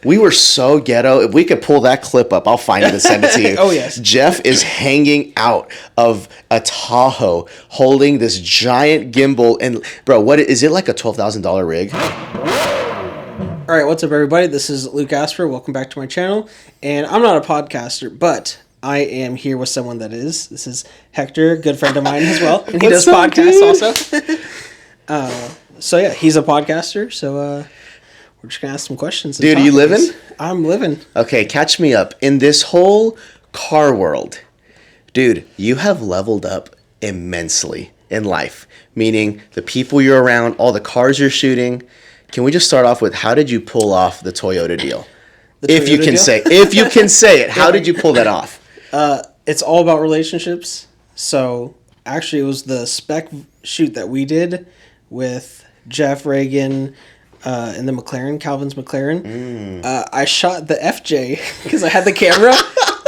We were so ghetto. If we could pull that clip up, I'll find it and send it to you. Oh, yes. Jeff is hanging out of a Tahoe holding this giant gimbal. And, bro, what is it, like a $12,000 rig? All right, what's up, everybody? This is Luke Asper. Welcome back to my channel. And I'm not a podcaster, but I am here with someone that is. This is Hector, a good friend of mine as well. And he does podcasts also. So, yeah, he's a podcaster. So, we're just going to ask some questions. Dude, are you living? I'm living. Okay, catch me up. In this whole car world, dude, you have leveled up immensely in life. Meaning the people you're around, all the cars you're shooting. Can we just start off with how did you pull off the Toyota deal? If you can say it, how did you pull that off? It's all about relationships. So actually, it was the SPEC shoot that we did with Jeff Reagan and the McLaren, Calvin's McLaren. I shot the FJ because I had the camera,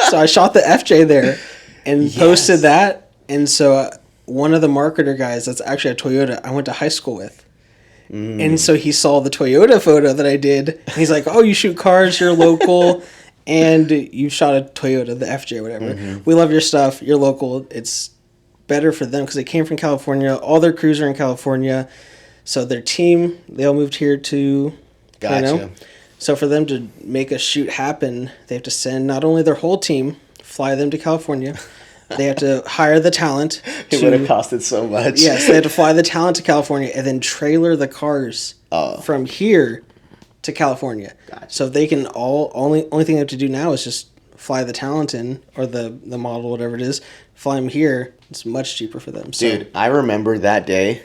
so I shot the FJ there and posted that. And so one of the marketer guys, that's actually a Toyota, I went to high school with. And so he saw the Toyota photo that I did. And he's like, "Oh, you shoot cars, you're local, and you shot a Toyota, the FJ, whatever. We love your stuff. You're local. It's better for them because they came from California. All their crews are in California. So their team, they all moved here to Plano. So for them to make a shoot happen, they have to send not only their whole team, fly them to California. They have to hire the talent. It would have costed so much. Yes, they had to fly the talent to California and then trailer the cars from here to California. Gotcha. So they can only thing they have to do now is just fly the talent in, or the model, whatever it is, fly them here. It's much cheaper for them. So, dude, I remember that day.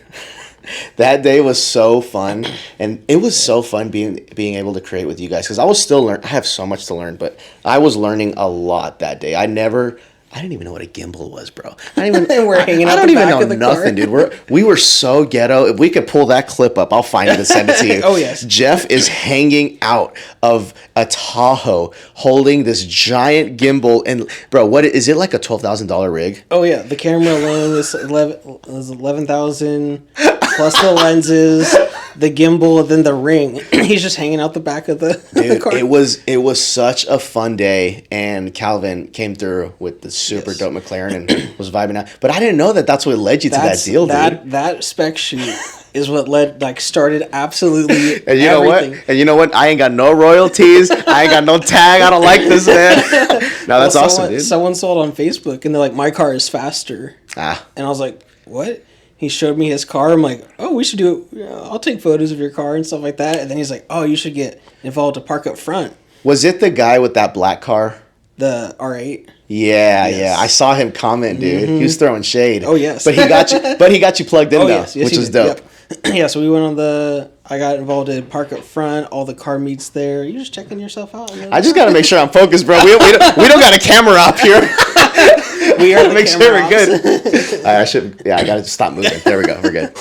That day was so fun, and it was so fun being able to create with you guys because I was still learning. I have so much to learn, but I was learning a lot that day. I didn't even know what a gimbal was, bro. I don't even know nothing, dude. We were so ghetto. If we could pull that clip up, I'll find it and send it to you. Oh, yes. Jeff is hanging out of a Tahoe holding this giant gimbal. And, bro, what is it, like a $12,000 rig? Oh, yeah. The camera alone was $11,000 plus the lenses, the gimbal, and then the ring. He's just hanging out the back of the car. It was such a fun day, and Calvin came through with the super dope McLaren and was vibing out. But I didn't know that's what led you to that deal, dude. That spec shoot is what started absolutely and you everything. Know what? And you know what? I ain't got no royalties. I ain't got no tag. I don't like this, man. No, that's awesome, dude. Someone saw it on Facebook, and they're like, "My car is faster." And I was like, "What?" He showed me his car. I'm like, "Oh, we should do it. I'll take photos of your car and stuff like that." And then he's like, "Oh, you should get involved to park up front." Was it the guy with that black car? The R8? Yeah. I saw him comment, dude. He was throwing shade. Oh, yes. But he got you plugged in, though, which was dope. Yep. Yeah, so we went on I got involved in park up front, all the car meets there. You're just checking yourself out. I just got to make sure I'm focused, bro. We don't got a camera up here. We are make sure we're good. I got to stop moving. There we go. We're good.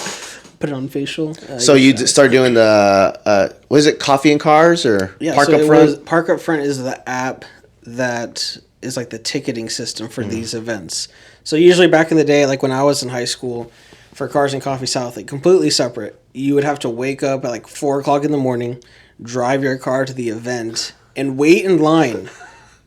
Put it on facial. So you start doing the, was it Coffee and Cars or Park Up Front? Park Up Front is the app that is like the ticketing system for these events. So usually back in the day, like when I was in high school, for Cars and Coffee South, like completely separate. You would have to wake up at like 4 o'clock in the morning, drive your car to the event, and wait in line.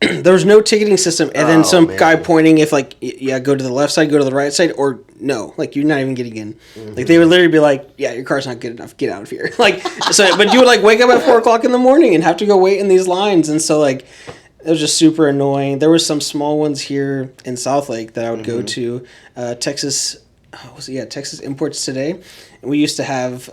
There was no ticketing system, and then some guy pointing if like, go to the left side, go to the right side, or no, like you're not even getting in. Like they would literally be like, "Yeah, your car's not good enough. Get out of here." Like so, but you would like wake up at 4 o'clock in the morning and have to go wait in these lines, and so like it was just super annoying. There was some small ones here in Southlake that I would go to, Texas Imports Today, and we used to have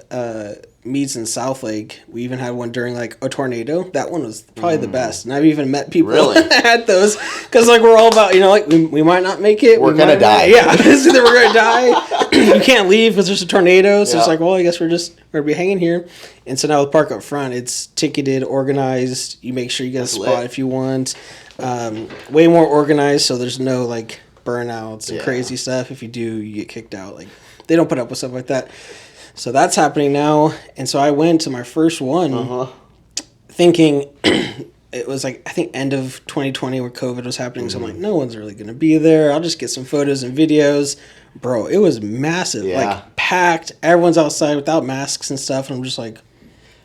meets in Southlake. We even had one during like a tornado. That one was probably the best, and I've even met people at those because like we're all about like we might not make it. We're gonna die. Yeah, it's either we're gonna die. You can't leave because there's a tornado. So it's like, well, I guess we're gonna be hanging here. And so now with Park Up Front, it's ticketed, organized. You make sure you get a spot if you want. Way more organized, so there's no like burnouts and crazy stuff. If you do, you get kicked out. Like they don't put up with stuff like that. So that's happening now. And so I went to my first one thinking it was like, I think end of 2020 where COVID was happening. So I'm like, no one's really going to be there. I'll just get some photos and videos. Bro, it was massive. Like packed. Everyone's outside without masks and stuff. And I'm just like,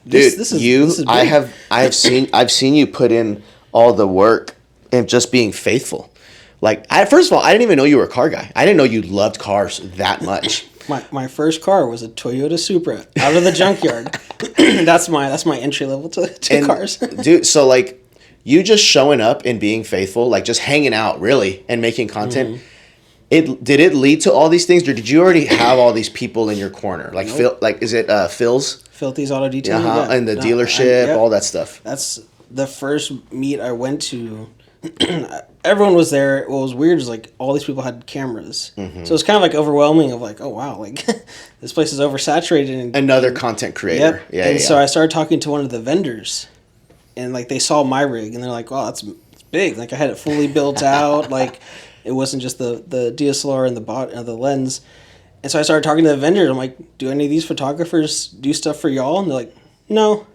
Dude, this is big. I've seen you put in all the work and just being faithful. Like, first of all, I didn't even know you were a car guy. I didn't know you loved cars that much. My first car was a Toyota Supra out of the junkyard. That's my entry level to cars. Dude, so like you just showing up and being faithful, like just hanging out really and making content. Did it lead to all these things, or did you already have all these people in your corner? Like Nope. is it Phil's? Filthy's Auto Detailing, And the dealership, all that stuff. That's the first meet I went to. Everyone was there. What was weird is like all these people had cameras, so it was kind of like overwhelming. Of like, oh wow, like this place is oversaturated. Another content creator. Yep. And so I started talking to one of the vendors, and like they saw my rig, and they're like, wow, it's big. Like I had it fully built out. Like it wasn't just the DSLR and the lens. And so I started talking to the vendors. I'm like, do any of these photographers do stuff for y'all? And they're like, no,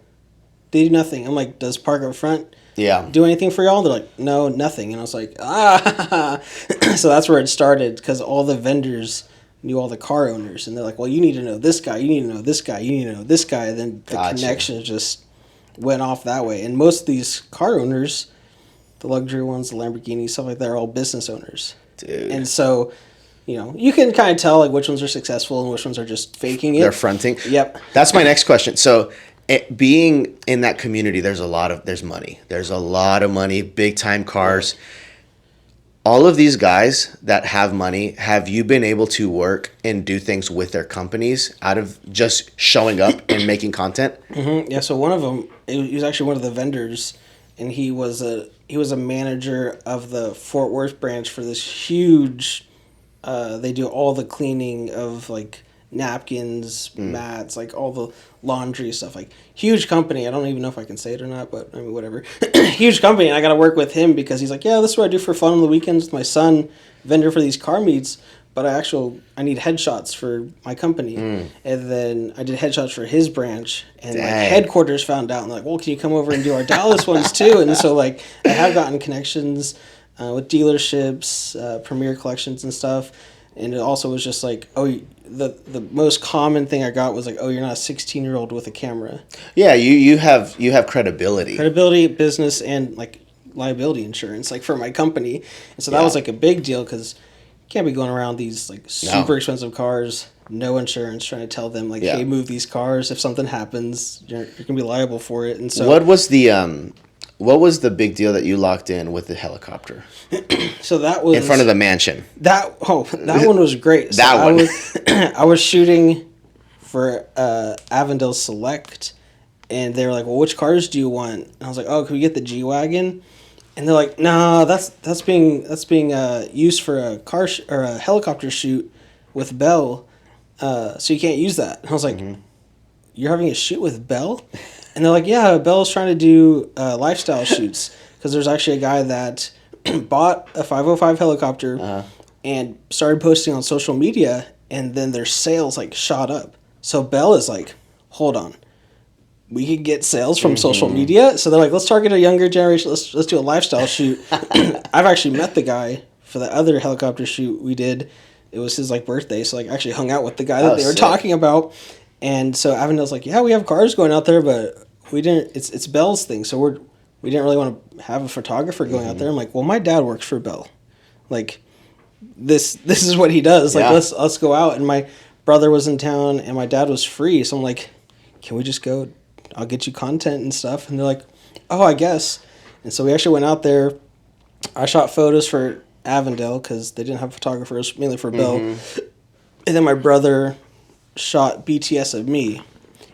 they do nothing. I'm like, does Park Up Front do anything for y'all? They're like, no, nothing. And I was like, So that's where it started, because all the vendors knew all the car owners. And they're like, well, you need to know this guy. You need to know this guy. You need to know this guy. And then the connections just went off that way. And most of these car owners, the luxury ones, the Lamborghinis, stuff like that, are all business owners. Dude. And so, you can kind of tell like which ones are successful and which ones are just faking it. They're fronting. Yep. That's my next question. So, being in that community, there's money. There's a lot of money, big time cars. All of these guys that have money, have you been able to work and do things with their companies out of just showing up and making content? Mm-hmm. Yeah. So one of them, he was actually one of the vendors, and he was a manager of the Fort Worth branch for this huge. They do all the cleaning of like napkins, mats, like all the laundry stuff. Like huge company. I don't even know if I can say it or not, but I mean whatever. Huge company. And I got to work with him because he's like, yeah, this is what I do for fun on the weekends with my son, vendor for these car meets. But I need headshots for my company. And then I did headshots for his branch, and like headquarters found out and they're like, well, can you come over and do our Dallas ones too? And so like I have gotten connections with dealerships, Premier Collections and stuff. And it also was just like, the most common thing I got was like, oh, you're not a 16-year-old with a camera. Yeah, you have credibility. Credibility, business, and like liability insurance, like for my company. And so that was like a big deal, because you can't be going around these like super expensive cars, no insurance, trying to tell them like, hey, move these cars. If something happens, you're gonna be liable for it. And so what was the big deal that you locked in with the helicopter? So that was in front of the mansion. That one was great. So I was shooting for Avondale Select, and they were like, well, which cars do you want? And I was like, oh, can we get the G-Wagon? And they're like, no, that's being used for a car or a helicopter shoot with Bell, so you can't use that. And I was like, you're having a shoot with Bell? And they're like, yeah, Bell's trying to do lifestyle shoots, because there's actually a guy that bought a 505 helicopter and started posting on social media, and then their sales like shot up. So Bell is like, hold on, we could get sales from social media. So they're like, let's target a younger generation. Let's do a lifestyle shoot. I've actually met the guy for the other helicopter shoot we did. It was his like birthday, so like actually hung out with the guy that they were talking about. And so Avondale's like, yeah, we have cars going out there, but we didn't. It's Bell's thing, so we didn't really want to have a photographer going out there. I'm like, well, my dad works for Bell, like this is what he does. Like let's go out. And my brother was in town, and my dad was free, so I'm like, can we just go? I'll get you content and stuff. And they're like, oh, I guess. And so we actually went out there. I shot photos for Avondale because they didn't have photographers, mainly for Bell. And then my brother shot BTS of me.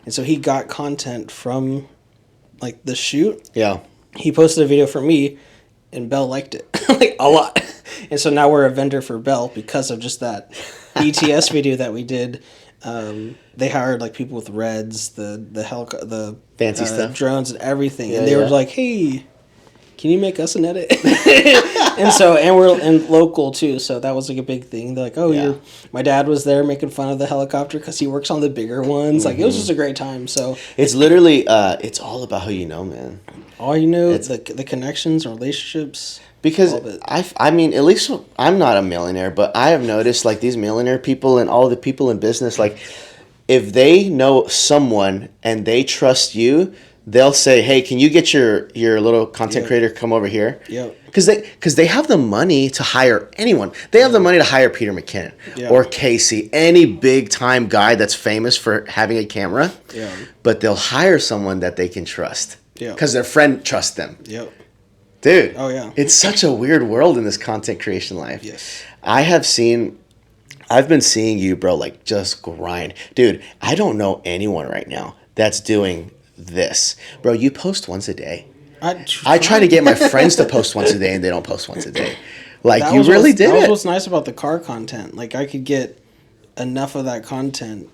And so he got content from like the shoot. Yeah. He posted a video for me, and Bell liked it like a lot. And so now we're a vendor for Bell because of just that BTS video that we did. They hired like people with Reds, the fancy stuff, drones and everything, and they were like, "Hey, can you make us an edit?" and we're local too, so that was like a big thing. They're like, "Oh, my dad was there making fun of the helicopter because he works on the bigger ones." Like it was just a great time. So it's literally, it's all about who you know, man. All you know, the connections and relationships. Because I mean, at least I'm not a millionaire, but I have noticed like these millionaire people and all the people in business, like if they know someone and they trust you, they'll say, "Hey, can you get your little content creator come over here?" Yep. Because they have the money to hire anyone. They have the money to hire Peter McKinnon Yeah. or Casey, any big time guy that's famous for having a camera. Yeah. But they'll hire someone that they can trust. Yeah. Because their friend trusts them. Yep. Dude. Oh, yeah. It's such a weird world in this content creation life. Yes. I've been seeing you, bro, like just grind. Dude, I don't know anyone right now that's doing this. Bro, you post once a day. I try to get my friends to post once a day, and they don't post once a day. Like, That you was really what's- did That was it. what's nice about the car content. Like, I could get enough of that content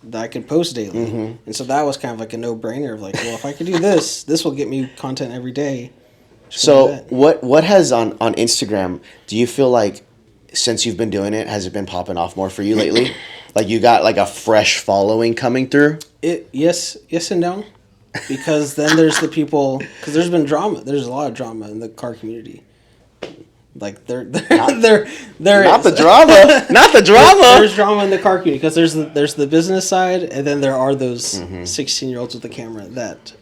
that I could post daily. Mm-hmm. And so that was kind of like a no-brainer of like, well, if I could do this, this will get me content every day. Just gonna do So, that. what has on Instagram, do you feel like since you've been doing it, has it been popping off more for you lately? Like, you got like a fresh following coming through? Yes and no. Because then there's the people, because there's been drama. There's a lot of drama in the car community. Like there Not is. the drama. Not the drama. There's drama in the car community because there's the business side, and then there are those 16-year-olds with the camera that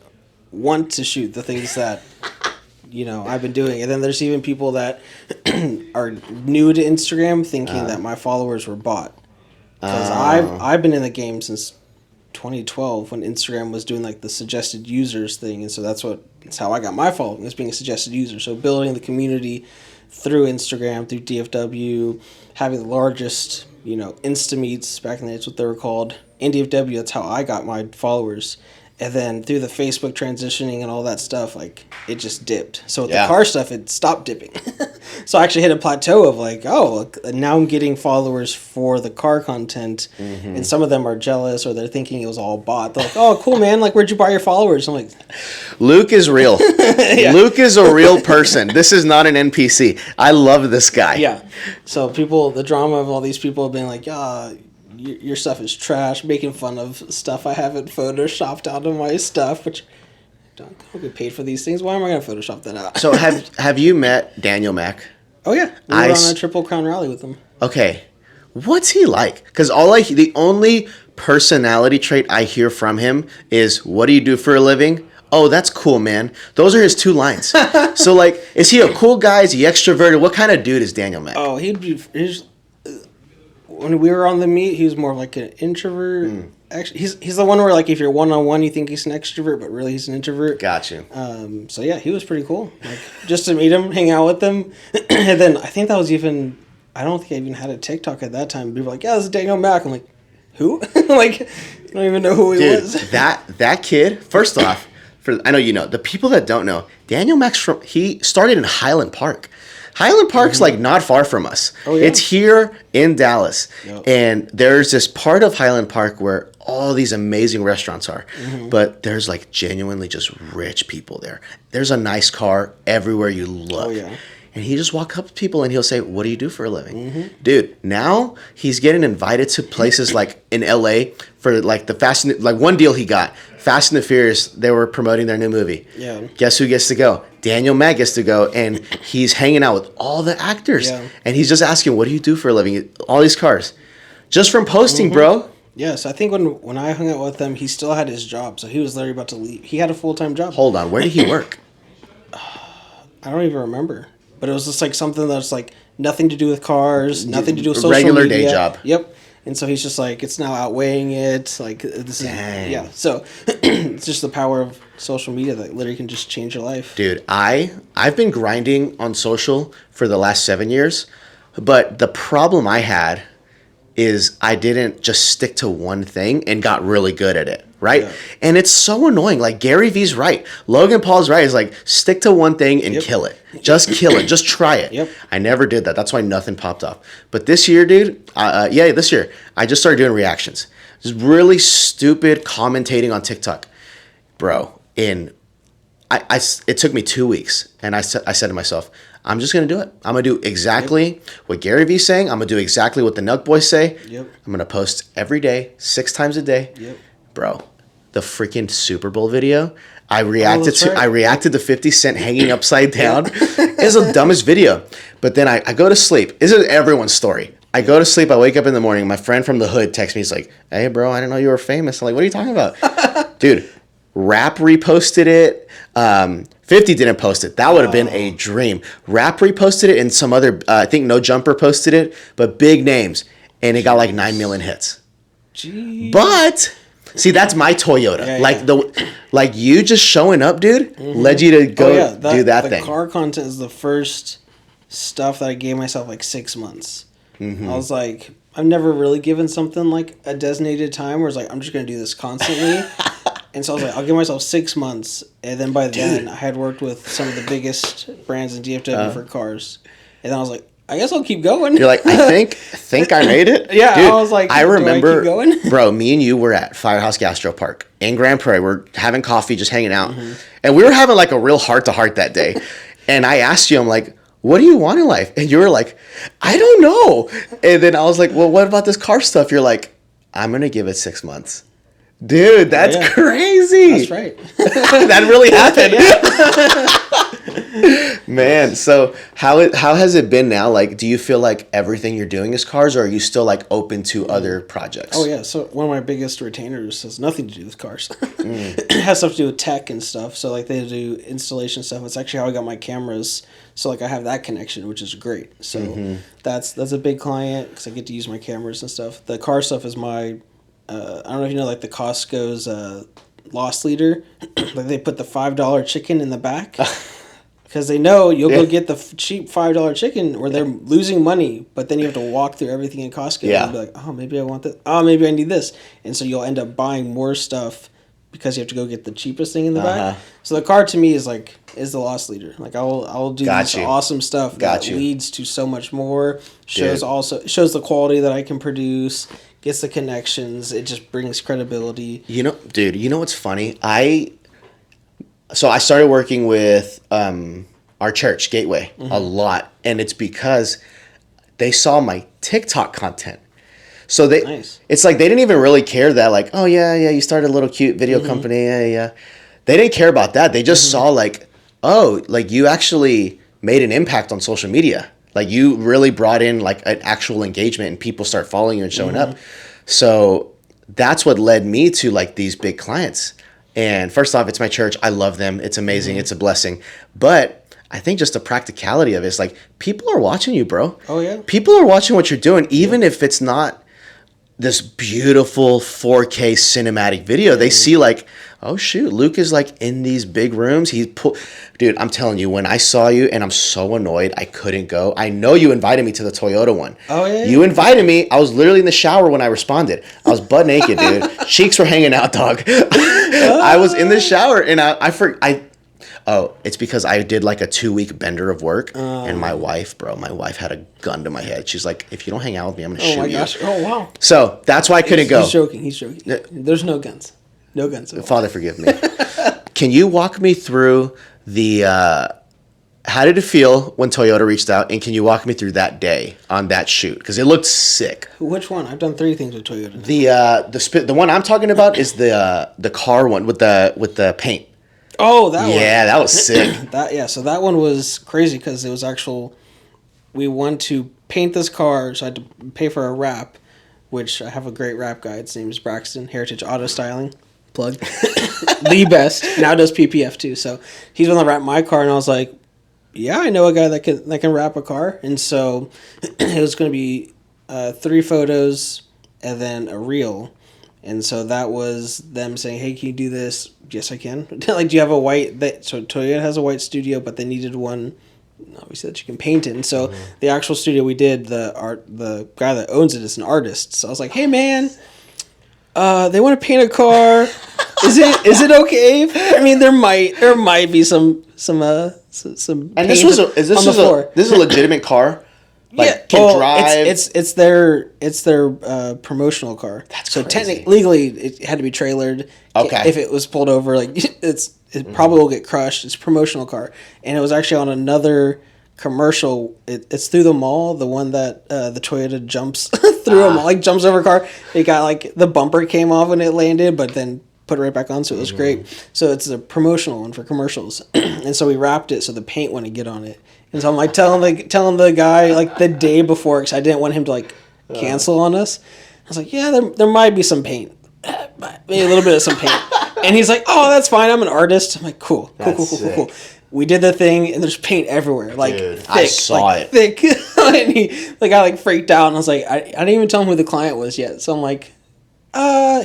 want to shoot the things that I've been doing, and then there's even people that are new to Instagram thinking that my followers were bought. Because I've been in the game since 2012 when Instagram was doing like the suggested users thing, and so that's how I got my following, was being a suggested user. So building the community through Instagram, through DFW, having the largest Insta meets back in the day, that's what they were called. In DFW, that's how I got my followers. And then through the Facebook transitioning and all that stuff, like, it just dipped. So with the car stuff, it stopped dipping. So I actually hit a plateau of like, oh, now I'm getting followers for the car content. And some of them are jealous, or they're thinking it was all bot. They're like, oh, cool, man. Like, where'd you buy your followers? I'm like, Luke is real. Luke is a real person. This is not an NPC. I love this guy. yeah. So the drama of all these people being like, yeah, your stuff is trash, making fun of stuff I haven't photoshopped out of my stuff, which I don't get paid for these things. Why am I going to Photoshop that out? So have you met Daniel Mack? Oh, yeah. We were on a Triple Crown rally with him. Okay. What's he like? Because the only personality trait I hear from him is, what do you do for a living? Oh, that's cool, man. Those are his 2 lines. So, like, is he a cool guy? Is he extroverted? What kind of dude is Daniel Mack? Oh, when we were on the meet, he was more like an introvert. Actually, he's the one where, like, if you're one-on-one, you think he's an extrovert, but really he's an introvert. Got you. So yeah, he was pretty cool. Like, just to meet him, hang out with him, and then I think that was even. I don't think I even had a TikTok at that time. People were like, "Yeah, this is Daniel Mack." I'm like, "Who?" Like, I don't even know who he Dude, was. that kid. First off, I know you know the people that don't know, Daniel Mack's he started in Highland Park. Highland Park's like not far from us. Oh, yeah. It's here in Dallas. Yep. And there's this part of Highland Park where all these amazing restaurants are. But there's like genuinely just rich people there. There's a nice car everywhere you look. Oh, yeah. And he just walk up to people and he'll say, "What do you do for a living?" Dude, now he's getting invited to places like in LA for like one deal he got. Fast and the Furious, they were promoting their new movie. Yeah. Guess who gets to go? Daniel Mack gets to go, and he's hanging out with all the actors. Yeah. And he's just asking, "What do you do for a living?" All these cars. Just from posting, bro. Yes, I think when I hung out with him, he still had his job, so he was literally about to leave. He had a full-time job. Hold on, where did he work? I don't even remember. But it was just like something that's like nothing to do with cars, nothing to do with social Regular media. day job. Yep. And so he's just like, it's now outweighing it. Like, this Dang. is, yeah. So it's just the power of social media that literally can just change your life. Dude, I've been grinding on social for the last 7 years, but the problem I had is I didn't just stick to one thing and got really good at it, right? Yeah. And it's so annoying. Like, Gary Vee's right. Logan Paul's right. He's like, stick to one thing and kill it. Just kill it. Just try it. Yep. I never did that. That's why nothing popped off. But this year, dude, this year, I just started doing reactions. Just really stupid commentating on TikTok. Bro, it took me 2 weeks, and I said to myself, I'm just going to do it. I'm going to do exactly what Gary Vee's saying. I'm going to do exactly what the Nug Boys say. Yep. I'm going to post every day, 6 times a day. Yep. Bro, the freaking Super Bowl video, I reacted to 50 Cent hanging upside down. It's the dumbest video. But then I go to sleep. This is everyone's story. I go to sleep. I wake up in the morning. My friend from the hood texts me. He's like, "Hey, bro, I didn't know you were famous." I'm like, "What are you talking about?" Dude, Rap reposted it. 50 didn't post it. That would have been a dream. Rap reposted it, and some other, I think No Jumper posted it, but big names. And it got like 9 million hits. Jeez. But see, that's my Toyota. Yeah. Like you just showing up, dude, led you to go do that thing. The car content is the first stuff that I gave myself like 6 months. I was like, I've never really given something like a designated time where it's like I'm just gonna do this constantly. And so I was like, I'll give myself 6 months, and then by then I had worked with some of the biggest brands in DFW for cars, and then I was like, I guess I'll keep going. You're like, I think I made it. Yeah, dude, I was like, I remember, do I keep going? Bro, me and you were at Firehouse Gastro Park in Grand Prairie. We're having coffee, just hanging out, and we were having like a real heart to heart that day. And I asked you, I'm like, what do you want in life? And you were like, I don't know. And then I was like, well, what about this car stuff? You're like, I'm gonna give it 6 months. Dude, that's crazy. That's right. That really happened. Man, so how has it been now? Like, do you feel like everything you're doing is cars, or are you still like open to other projects? Oh yeah, so one of my biggest retainers has nothing to do with cars. It has stuff to do with tech and stuff. So like they do installation stuff. It's actually how I got my cameras. So like I have that connection, which is great. So that's a big client because I get to use my cameras and stuff. The car stuff is my I don't know if you know like the Costco's loss leader. Like they put the $5 chicken in the back. Because they know you'll go get the cheap $5 chicken where they're losing money, but then you have to walk through everything in Costco and be like, oh, maybe I want this. Oh, maybe I need this. And so you'll end up buying more stuff because you have to go get the cheapest thing in the back. So the car to me is the loss leader. Like I'll do this awesome stuff that leads to so much more. Shows the quality that I can produce, gets the connections. It just brings credibility. You know, dude, you know what's funny? So I started working with our church, Gateway, a lot. And it's because they saw my TikTok content. So it's like they didn't even really care that like, oh, yeah, you started a little cute video company. Yeah. They didn't care about that. They just saw like, oh, like you actually made an impact on social media. Like you really brought in like an actual engagement and people start following you and showing up. So that's what led me to like these big clients. And first off, it's my church. I love them. It's amazing. It's a blessing. But I think just the practicality of it is like people are watching you, bro. Oh, yeah. People are watching what you're doing, even if it's not this beautiful 4K cinematic video. They see like, oh, shoot, Luke is like in these big rooms. Dude, I'm telling you, when I saw you and I'm so annoyed I couldn't go. I know you invited me to the Toyota one. Oh, yeah. You invited me. I was literally in the shower when I responded. I was butt naked, dude. Cheeks were hanging out, dog. I was in the shower and it's because I did like a 2-week bender of work and my wife had a gun to my head. She's like, if you don't hang out with me, I'm going to shoot you. Oh my gosh. Oh, wow. So that's why I couldn't go. He's joking. There's no guns. No guns at all. Father, forgive me. Can you walk me through how did it feel when Toyota reached out, and can you walk me through that day on that shoot? Because it looked sick. Which one? I've done 3 things with Toyota. The one I'm talking about is the car one with the paint. Oh, that one. Yeah, that was sick. So that one was crazy because it was we wanted to paint this car, so I had to pay for a wrap, which I have a great wrap guy. His name is Braxton, Heritage Auto Styling. Plug. The best. Now does PPF too. So he's going to wrap my car, and I was like, yeah, I know a guy that can wrap a car. And so it was going to be 3 photos and then a reel. And so that was them saying, hey, can you do this? Yes, I can. Like, do you have a white... So Toyota has a white studio, but they needed one, obviously, that you can paint it. And so the actual studio we did, the guy that owns it is an artist. So I was like, hey, man, they want to paint a car. Is it okay? I mean, there might be some And this is a legitimate car. Like, can drive. It's their promotional car. That's so crazy. Technically, legally, it had to be trailered. Okay. If it was pulled over, like it probably will get crushed. It's a promotional car, and it was actually on another commercial. It's through the mall, the one that the Toyota jumps through a mall, like jumps over a car. It got like the bumper came off when it landed, but then put it right back on, so it was great. So it's a promotional one for commercials, and so we wrapped it so the paint wouldn't get on it. And so I'm like telling the guy like the day before, because I didn't want him to like cancel on us. I was like, yeah, there might be some paint. Maybe a little bit of some paint. And he's like, oh, that's fine. I'm an artist. I'm like, cool. We did the thing, and there's paint everywhere. Like, dude, thick. I saw it. Thick. And he, like, I, like, freaked out. And I was like, I didn't even tell him who the client was yet. So I'm like,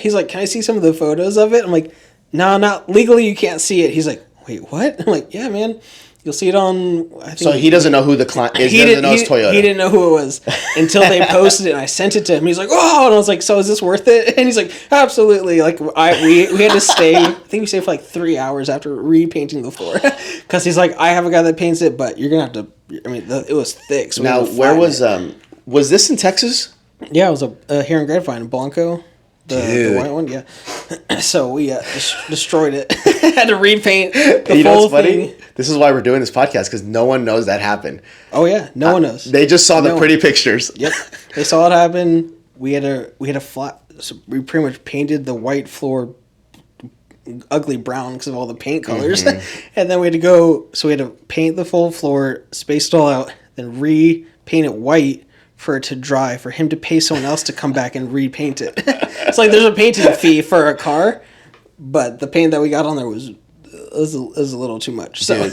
he's like, can I see some of the photos of it? I'm like, no, not legally. You can't see it. He's like, wait, what? I'm like, yeah, man. You'll see it on. I think So he doesn't know who the client is. He doesn't know it's Toyota. He didn't know who it was until they posted it, and I sent it to him. He's like, "Oh!" And I was like, "So is this worth it?" And he's like, "Absolutely!" Like we had to stay. I think we stayed for like 3 hours after repainting the floor because he's like, "I have a guy that paints it, but you're gonna have to." I mean, it was thick. So now, where was this in Texas? Yeah, it was here in Grapevine, Blanco. The white one, yeah. So we destroyed it. Had to repaint the you know full what's funny? thing. This is why we're doing this podcast, because no one knows that happened. Oh yeah, no one knows. They just saw the pretty pictures. Yep, they saw it happen. We had a flat. So we pretty much painted the white floor ugly brown because of all the paint colors, and then we had to go. So we had to paint the full floor, space it all out, then repaint it white for it to dry, for him to pay someone else to come back and repaint it. It's like there's a painting fee for a car, but the paint that we got on there was a little too much. So dude,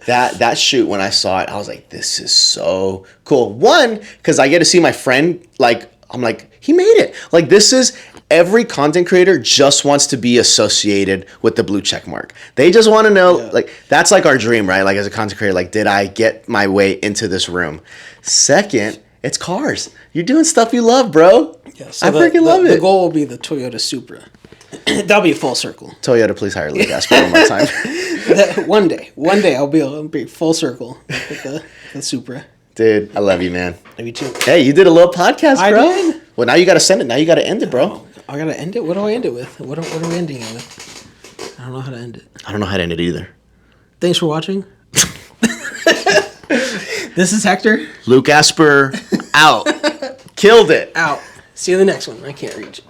that shoot, when I saw it, I was like, this is so cool. One, because I get to see my friend, like, I'm like, he made it. Like, this is, every content creator just wants to be associated with the blue check mark. They just want to know, like, that's like our dream, right? Like, as a content creator, like, did I get my way into this room? Second, it's cars. You're doing stuff you love, bro. Yeah, so I freaking love it. The goal will be the Toyota Supra. That'll be full circle. Toyota, please hire Luke Asper one more time. One day I'll be full circle with the Supra. Dude, I love you, man. Love you too. Hey, you did a little podcast, bro. I did. Well, now you got to send it. Now you got to end it, bro. Oh, I got to end it? What do I end it with? What are we ending it with? I don't know how to end it. I don't know how to end it either. Thanks for watching. This is Hector. Luke Asper, out. Killed it. Out. See you in the next one. I can't reach.